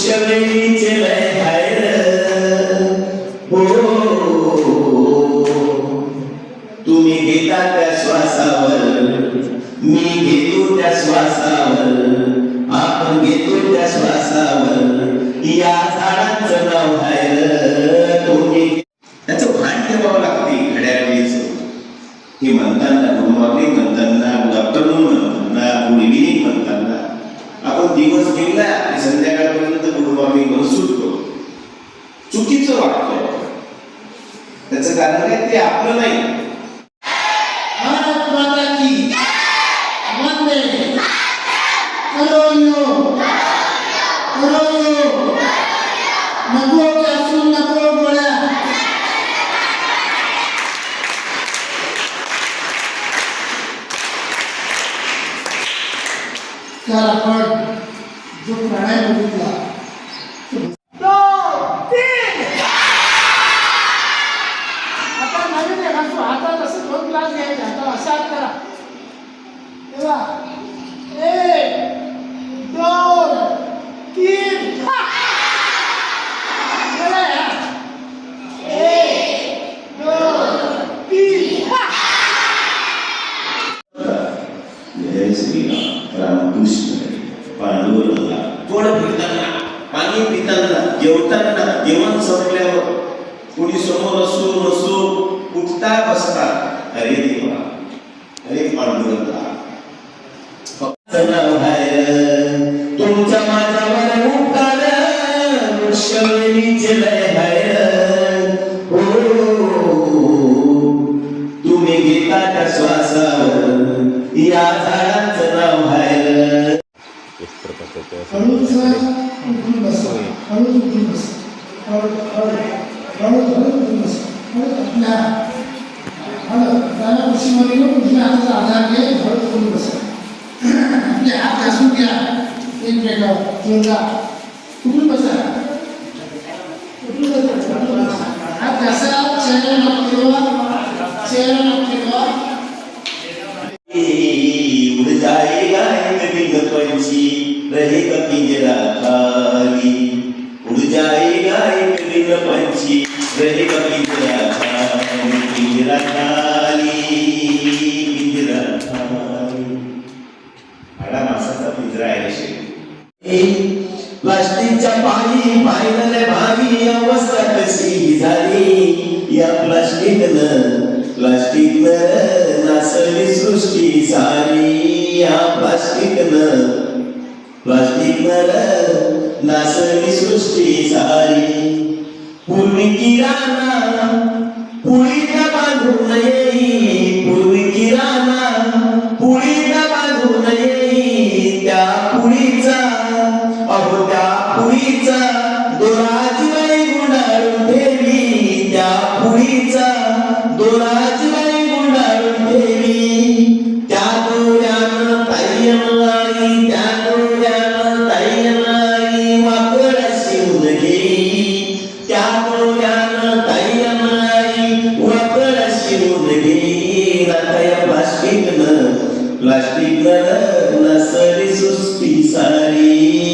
वृक्षवेलीचे लय हायर हो तुम्ही घेता त्या श्वासावर मी घेतो त्या श्वासावर आपण घेतो त्या श्वासावर या झाडांचं नाव हायर तुम्ही त्याचं भान ठेवावं लागते घड्याळीचं हे म्हणताना गुड मॉर्निंग म्हणताना गुड आफ्टरनून म्हणताना गुड इव्हिनिंग म्हणताना आपण दिवस गेला आणि संध्याकाळपर्यंत गुड मॉर्निंग म्हणून सुटतो चुकीचं वाटतं त्याचं कारण काय ते आपलं नाही भारत माता की वंदे करो नको असून नको गोळ्या तर आपण जो प्राणायाम बघितला आता नवीन आहे ना हातात असं 2 ग्लास घ्यायचे आता असा करा तेव्हा 1 2 3 जय श्रीराम रामकृष्ण पांडुरंगा गोड पिताना पाणी पिताना जेवताना जेवण संपल्यावर कोणी समोर असो नसो उठता बसता अरे देवा अरे पांडुरंगा नाव हाय तुमचा माझ्यावर उपकार वृक्षवेलीचे लय हाय तुम्ही घेता त्या श्वासावर या झाडांचं नाव हाय हळूच उठून बसा हळूच उठून बसा हळूच उठून बसा आपल्या त्याला खुशीमध्ये उजव्या हाताचा आधार घे हळूच उठून बसा आपले हात घासून घ्या एकमेकावर जोरदा उठून बसा हात घासा चेहरा नको फिरवा चेहरा नको फिरवा उड़ जाएगा एक दिन पंछी रहेगा पिंजरा खाली उड़ जाएगा एक दिन पंछी रहेगा पिंजरा खाली पिंजरा खाली पिंजरा खाली आडा मासाचा पिंजरा आहे प्लास्टिकच्या पायी पाहिलं भावी अवस्था कशी झाली या प्लास्टिकनं नासली सृष्टी सारी या प्लास्टिकनं नासली सृष्टी सारी पूर्वी किराणा पुळीला बांधून येई पूर्वी किराणा पुळीला बांधून येई त्या पुळीचा अहो त्या पुळीचा दोराजीबाई गुंडाळून ठेवी त्या पुळीचा दोराजीबाई गुंडाळून ठेवी त्या दोऱ्यानं ताईनं आई त्या दोऱ्यानं ताईनं आई वाकडा शिवून घेई त्या दोऱ्यानं ताईनं आई वाकडा शिवून घेई आता या प्लास्टिकनं नसली सृष्टी सारी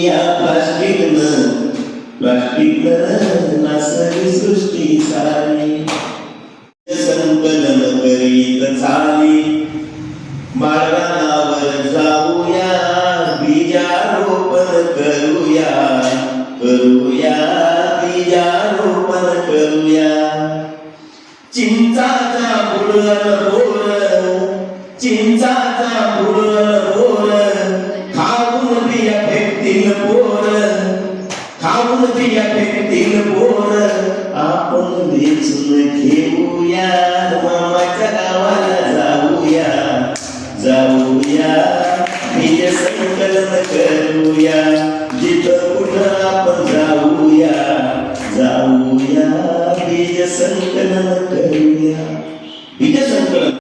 या प्लास्टिकनं नसली सृष्टी सारी संकलन करीत चाली मार्गावर जाऊया बीजारोपण करूया बीजारोपण करूया चिंचाचा बुडण बोर खाऊन बिया फेकतील पोर आपण वेचून घेऊया मामाच्या गावाला जाऊया बीज संकलन करूया जिथं कुठं आपण जाऊया बीज संकलन करूया बीज संकलन